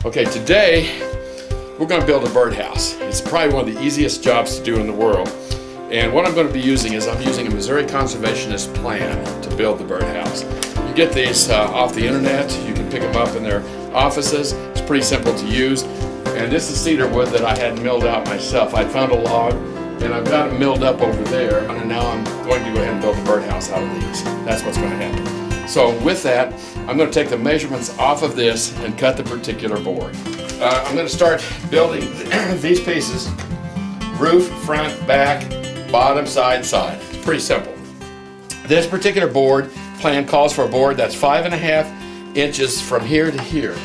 Okay, today we're going to build a birdhouse. It's probably one of the easiest jobs to do in the world. And what I'm going to be using is I'm using a Missouri conservationist plan to build the birdhouse. You get these off the internet. You can pick them up in their offices. It's pretty simple to use. And this is cedar wood that I had milled out myself. I found a log and I've got it milled up over there. And now I'm going to go ahead and build a birdhouse out of these. That's what's going to happen. So with that, I'm going to take the measurements off of this and cut the particular board. I'm going to start building these pieces: roof, front, back, bottom, side, side. It's pretty simple. This particular board plan calls for a board that's 5.5 inches from here to here.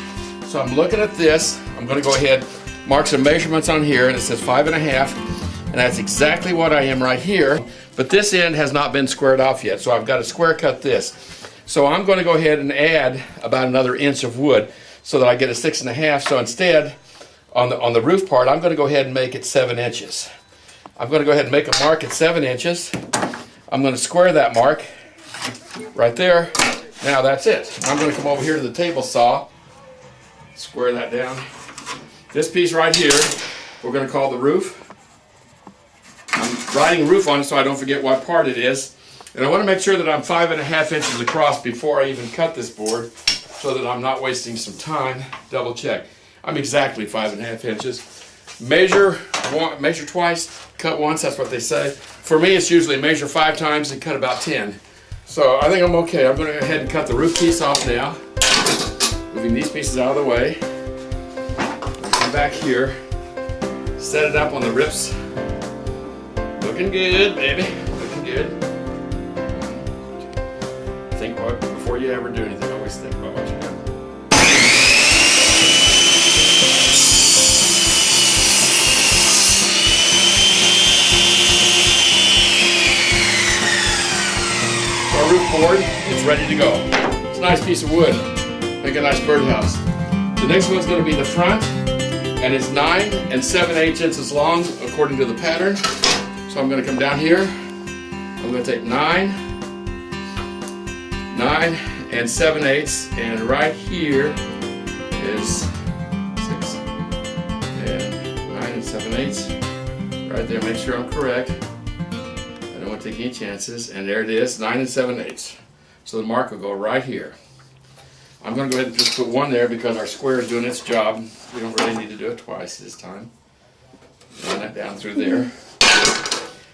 So I'm looking at this. I'm going to go ahead, mark some measurements on here, and it says 5.5, and that's exactly what I am right here. But this end has not been squared off yet, so I've got to square cut this. So I'm going to go ahead and add about another inch of wood so that I get a 6.5. So instead, on the roof part, I'm going to go ahead and make it 7 inches. I'm going to go ahead and make a mark at 7 inches. I'm going to square that mark right there. Now that's it. I'm going to come over here to the table saw, square that down. This piece right here, we're going to call the roof. I'm writing roof on it so I don't forget what part it is. And I want to make sure that I'm 5.5 inches across before I even cut this board so that I'm not wasting some time. Double check. I'm exactly 5.5 inches. Measure twice, cut once, that's what they say. For me, it's usually measure 5 times and cut about 10. So I think I'm okay. I'm going to go ahead and cut the roof piece off now. Moving these pieces out of the way. Come back here. Set it up on the rips. Looking good, baby. Looking good. Think about before you ever do anything. Always think about what you're doing. Our roof board is ready to go. It's a nice piece of wood. Make a nice birdhouse. The next one's going to be the front, and it's 9 7/8 inches long according to the pattern. So I'm going to come down here. I'm going to take 9 7/8, and right here is 6 and 9 7/8. Right there, make sure I'm correct. I don't want to take any chances. And there it is, 9 7/8. So the mark will go right here. I'm going to go ahead and just put one there because our square is doing its job. We don't really need to do it twice this time. Run that down through there.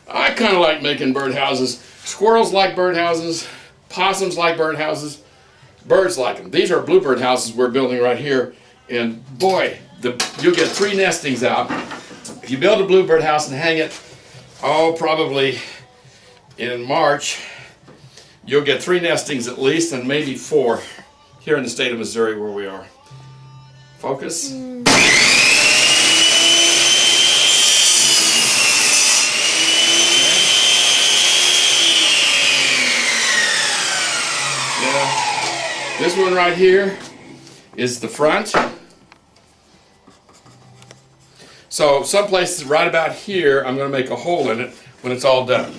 I kind of like making birdhouses. Squirrels like birdhouses. Possums like birdhouses. Birds like them. These are bluebird houses we're building right here. And boy, you'll get 3 nestings out. If you build a bluebird house and hang it, probably in March, you'll get 3 nestings at least, and maybe 4 here in the state of Missouri where we are. Focus. This one right here is the front. So someplace right about here, I'm going to make a hole in it when it's all done.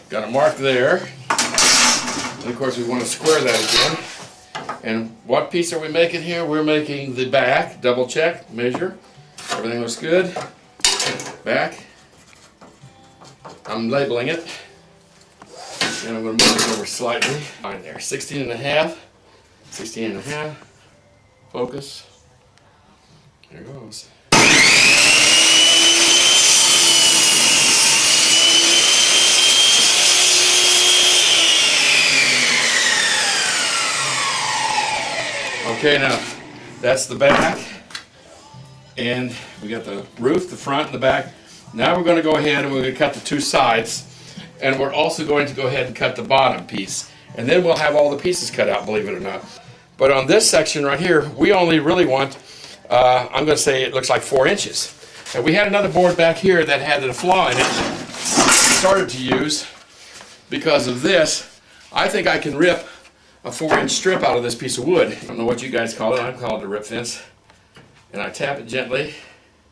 Got a mark there. And of course we want to square that again. And what piece are we making here? We're making the back. Double check, measure. Everything looks good. Back. I'm labeling it. And I'm going to move it over slightly. Fine there. 16.5. 16.5. Focus. There it goes. Okay, now that's the back. And we got the roof, the front, and the back. Now we're going to go ahead and we're going to cut the 2 sides. And we're also going to go ahead and cut the bottom piece. And then we'll have all the pieces cut out, believe it or not. But on this section right here, we only really want, I'm going to say it looks like 4 inches. And we had another board back here that had a flaw in it. Started to use because of this. I think I can rip a 4-inch strip out of this piece of wood. I don't know what you guys call it. I call it a rip fence. And I tap it gently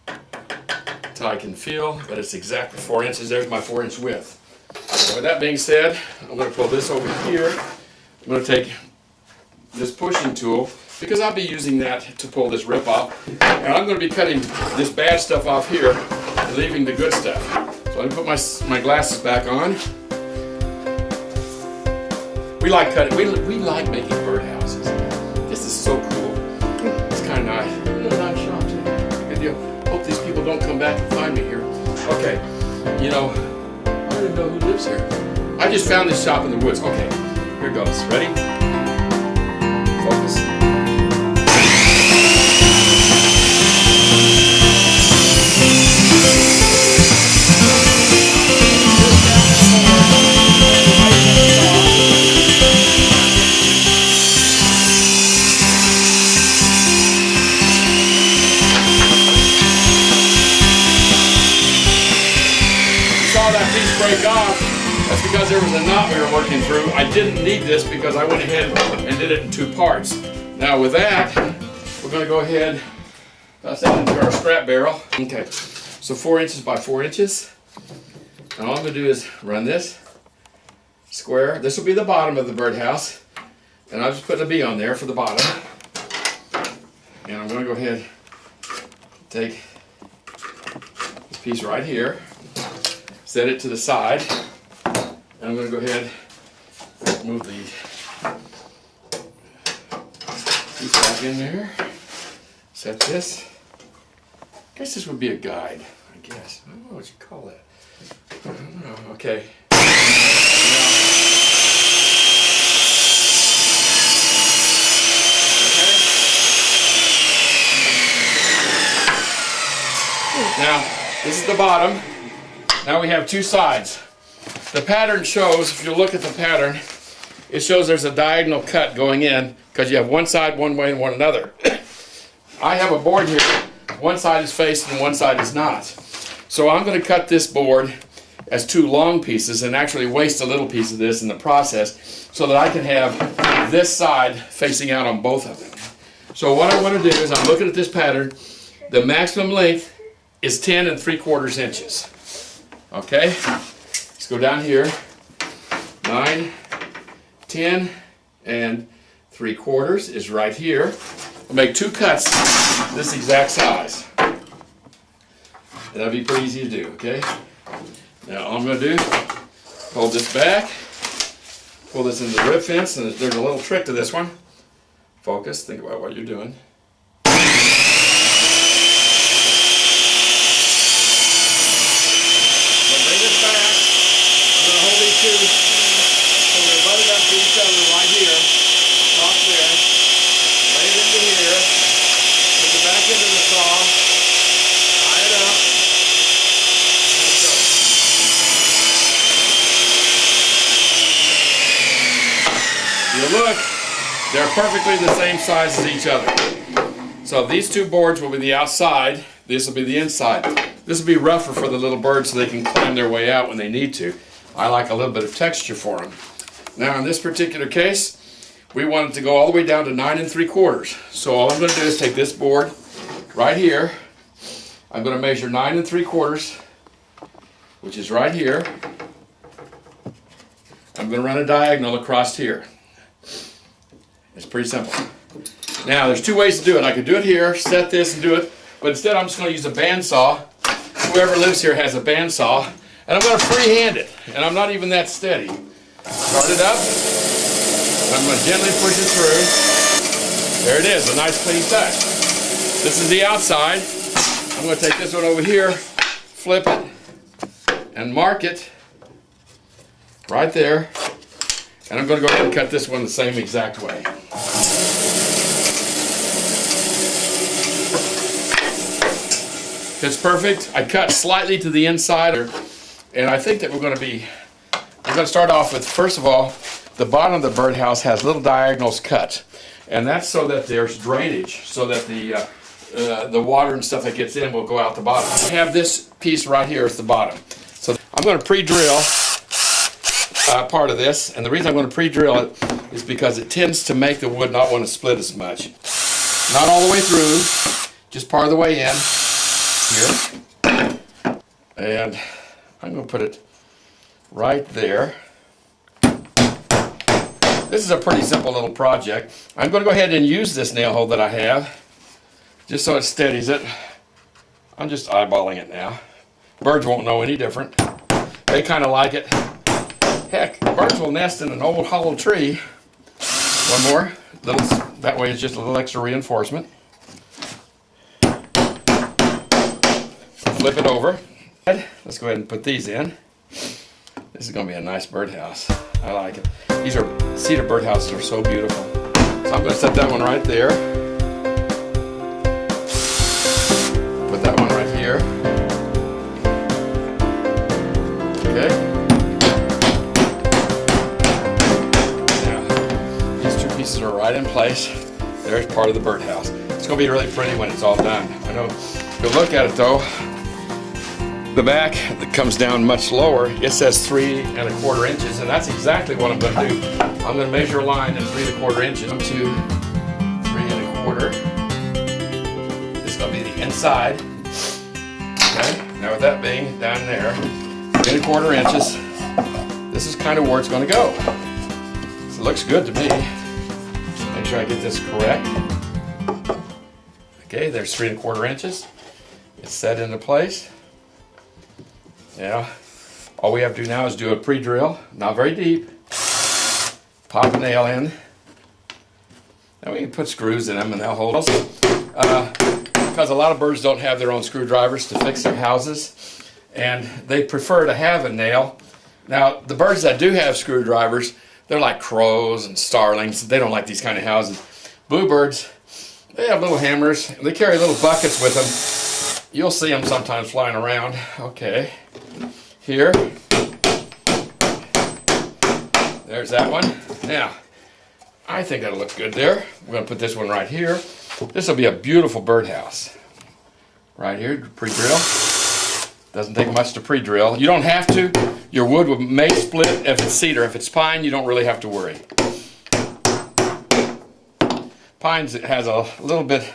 until I can feel that it's exactly 4 inches. There's my 4-inch width. So with that being said, I'm going to pull this over here. I'm going to take this pushing tool because I'll be using that to pull this rip off. And I'm going to be cutting this bad stuff off here and leaving the good stuff. So I'm going to put my glasses back on. We like cutting, we like making birdhouses. This is so cool. It's kind of nice. Nice shop too. Good deal. Hope these people don't come back and find me here. Okay, you know, I don't even know who lives here. I just found this shop in the woods. Okay, here goes. Ready? Focus. Break off. That's because there was a knot we were working through. I didn't need this because I went ahead and did it in 2 parts. Now with that, we're going to go ahead, toss that into our scrap barrel. Okay, so 4 inches by 4 inches. And all I'm going to do is run this square. This will be the bottom of the birdhouse. And I'll just put a B on there for the bottom. And I'm going to go ahead and take this piece right here. Set it to the side, and I'm going to go ahead and move the piece back in there. Set this. I guess this would be a guide, I guess. I don't know what you call that. I don't know. Okay. Now, this is the bottom. Now we have 2 sides. The pattern shows, if you look at the pattern, it shows there's a diagonal cut going in because you have one side one way and one another. I have a board here. One side is faced and one side is not. So I'm going to cut this board as 2 long pieces and actually waste a little piece of this in the process so that I can have this side facing out on both of them. So what I want to do is I'm looking at this pattern. The maximum length is 10 3/4 inches. Okay, let's go down here, 9, 10 3/4 is right here. We'll make 2 cuts this exact size. That'll be pretty easy to do, okay? Now all I'm going to do, hold this back, pull this into the rib fence, and there's a little trick to this one. Focus, think about what you're doing. So we're butted up to each other right here, top there, lay it into here, put it back into the saw, tie it up, and go. You look, they're perfectly the same size as each other. So these 2 boards will be the outside, this will be the inside. This will be rougher for the little birds so they can climb their way out when they need to. I like a little bit of texture for them. Now in this particular case, we want it to go all the way down to 9 3/4. So all I'm going to do is take this board right here. I'm going to measure 9 3/4, which is right here. I'm going to run a diagonal across here. It's pretty simple. Now there's 2 ways to do it. I could do it here, set this and do it, but instead I'm just going to use a bandsaw. Whoever lives here has a bandsaw. And I'm going to freehand it, and I'm not even that steady. Start it up, and I'm going to gently push it through. There it is, a nice clean cut. This is the outside. I'm going to take this one over here, flip it, and mark it right there. And I'm going to go ahead and cut this one the same exact way. It's perfect. I cut slightly to the inside. And I think that we're going to start off with, first of all, the bottom of the birdhouse has little diagonals cut. And that's so that there's drainage, so that the water and stuff that gets in will go out the bottom. I have this piece right here as the bottom. So I'm going to pre-drill part of this. And the reason I'm going to pre-drill it is because it tends to make the wood not want to split as much. Not all the way through, just part of the way in. Here. And I'm going to put it right there. This is a pretty simple little project. I'm going to go ahead and use this nail hole that I have, just so it steadies it. I'm just eyeballing it now. Birds won't know any different. They kind of like it. Heck, birds will nest in an old hollow tree. One more. That way it's just a little extra reinforcement. Flip it over. Let's go ahead and put these in. This is going to be a nice birdhouse. I like it. These are cedar birdhouses are so beautiful. So I'm going to set that one right there. Put that one right here. Okay. Now, these two pieces are right in place. There's part of the birdhouse. It's going to be really pretty when it's all done. I know. If you look at it though, the back that comes down much lower, it says 3 1/4 inches, and that's exactly what I'm going to do. I'm going to measure a line in 3 1/4 inches to 3 1/4. This is going to be the inside. Okay, now with that being down there, 3 1/4 inches, this is kind of where it's going to go. So it looks good to me. Make sure I get this correct. Okay, there's 3 1/4 inches. It's set into place. Yeah, all we have to do now is do a pre-drill, not very deep. Pop a nail in. Now we can put screws in them and they'll hold us. Because a lot of birds don't have their own screwdrivers to fix their houses, and they prefer to have a nail. Now, the birds that do have screwdrivers, they're like crows and starlings. They don't like these kind of houses. Bluebirds, they have little hammers. They carry little buckets with them. You'll see them sometimes flying around. Okay, here. There's that one. Now, I think that'll look good there. We're going to put this one right here. This will be a beautiful birdhouse. Right here, pre-drill. Doesn't take much to pre-drill. You don't have to. Your wood may split if it's cedar. If it's pine, you don't really have to worry. Pine has a little bit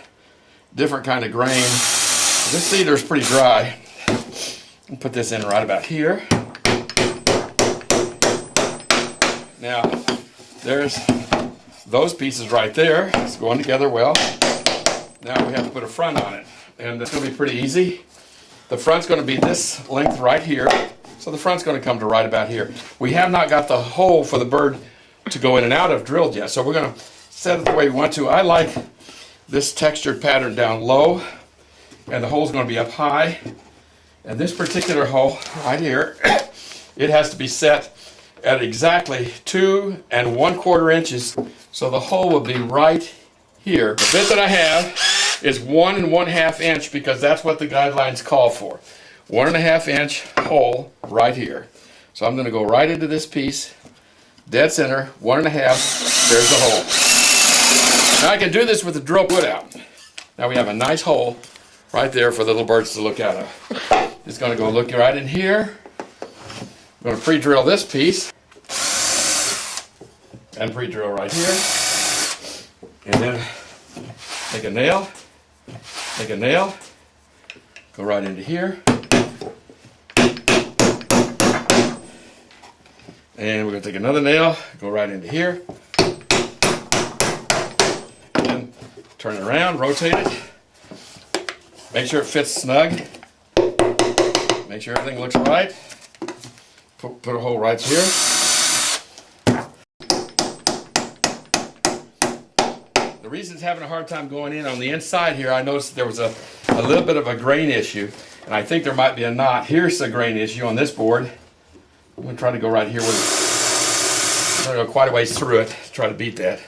different kind of grain. This cedar is pretty dry. I'll put this in right about here. Now, there's those pieces right there. It's going together well. Now we have to put a front on it. And it's going to be pretty easy. The front's going to be this length right here. So the front's going to come to right about here. We have not got the hole for the bird to go in and out of drilled yet. So we're going to set it the way we want to. I like this textured pattern down low. And the hole's going to be up high. And this particular hole right here, it has to be set at exactly 2 1/4 inches. So the hole will be right here. The bit that I have is 1 1/2 inch because that's what the guidelines call for. 1 1/2 inch hole right here. So I'm going to go right into this piece, dead center, 1 1/2. There's the hole. Now I can do this with the drill put out. Now we have a nice hole right there for the little birds to look out of. Just going to go look right in here. I'm going to pre-drill this piece and pre-drill right here. And then take a nail, go right into here. And we're going to take another nail, go right into here. And then turn it around, rotate it. Make sure it fits snug. Make sure everything looks right. Put a hole right here. The reason it's having a hard time going in on the inside here, I noticed there was a little bit of a grain issue, and I think there might be a knot. Here's the grain issue on this board. I'm going to try to go right here with it. I'm going to go quite a ways through it to try to beat that.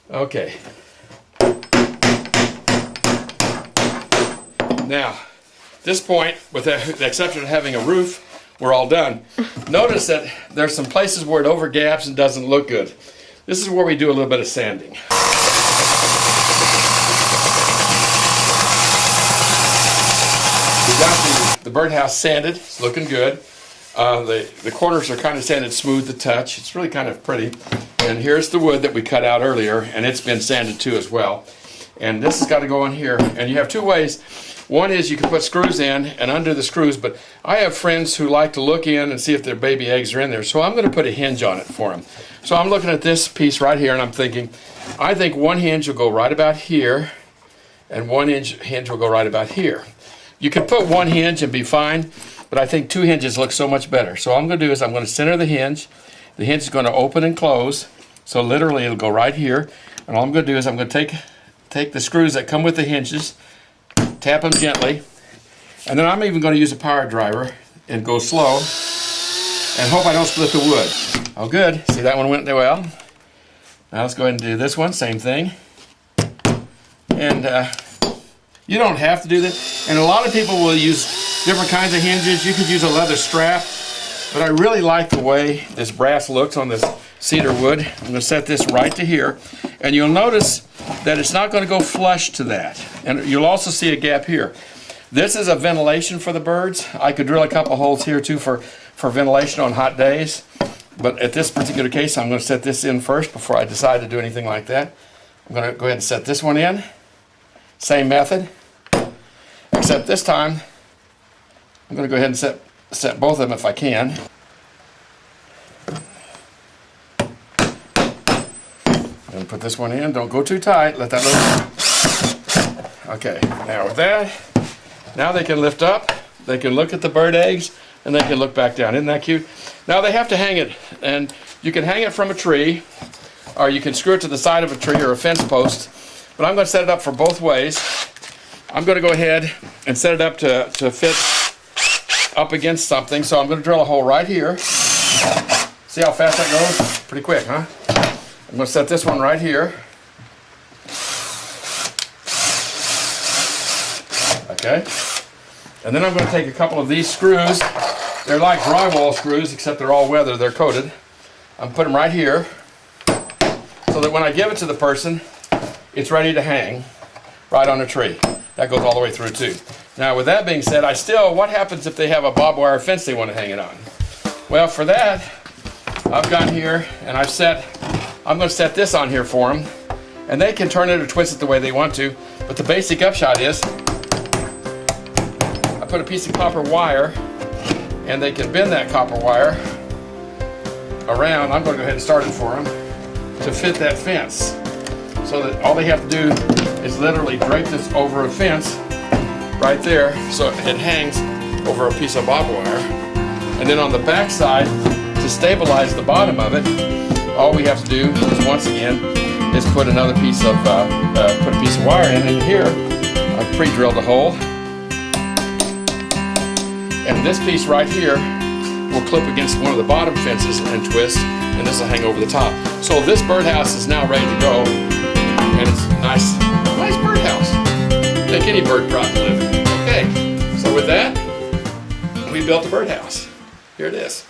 Okay. Now, at this point, with the exception of having a roof, we're all done. Notice that there's some places where it overgaps and doesn't look good. This is where we do a little bit of sanding. We got the birdhouse sanded. It's looking good. The corners are kind of sanded smooth to touch. It's really kind of pretty. And here's the wood that we cut out earlier, and it's been sanded too as well. And this has got to go in here. And you have two ways. One is you can put screws in and undo the screws, but I have friends who like to look in and see if their baby eggs are in there. So I'm going to put a hinge on it for them. So I'm looking at this piece right here and I'm thinking, I think one hinge will go right about here and one hinge will go right about here. You could put one hinge and be fine, but I think two hinges look so much better. So all I'm going to do is I'm going to center the hinge. The hinge is going to open and close. So literally it'll go right here. And all I'm going to do is I'm going to take the screws that come with the hinges, tap them gently, and then I'm even going to use a power driver and go slow and hope I don't split the wood. Oh good, see that one went well. Now let's go ahead and do this one, same thing. And you don't have to do this. And a lot of people will use different kinds of hinges. You could use a leather strap, but I really like the way this brass looks on this cedar wood. I'm going to set this right to here, and you'll notice that it's not going to go flush to that. And you'll also see a gap here. This is a ventilation for the birds. I could drill a couple holes here too for ventilation on hot days. But at this particular case, I'm going to set this in first before I decide to do anything like that. I'm going to go ahead and set this one in. Same method, except this time, I'm going to go ahead and set both of them if I can. And put this one in. Don't go too tight. Let that look. Okay. Now with that, now they can lift up. They can look at the bird eggs, and they can look back down. Isn't that cute? Now they have to hang it, and you can hang it from a tree, or you can screw it to the side of a tree or a fence post. But I'm going to set it up for both ways. I'm going to go ahead and set it up to fit up against something. So I'm going to drill a hole right here. See how fast that goes? Pretty quick, huh? I'm going to set this one right here. Okay. And then I'm going to take a couple of these screws. They're like drywall screws, except they're all weather. They're coated. I'm putting them right here so that when I give it to the person, it's ready to hang right on a tree. That goes all the way through too. Now with that being said, what happens if they have a barbed wire fence they want to hang it on? Well, for that, I've gone here and I'm going to set this on here for them, and they can turn it or twist it the way they want to, but the basic upshot is I put a piece of copper wire, and they can bend that copper wire around. I'm going to go ahead and start it for them to fit that fence, so that all they have to do is literally drape this over a fence right there so it hangs over a piece of barbed wire. And then on the back side, to stabilize the bottom of it, all we have to do is once again is put another piece of wire in, and here I've pre-drilled a hole, and this piece right here will clip against one of the bottom fences and twist, and this will hang over the top. So this birdhouse is now ready to go, and it's a nice birdhouse. Make any bird proud to live in. Okay, so with that, we built a birdhouse. Here it is.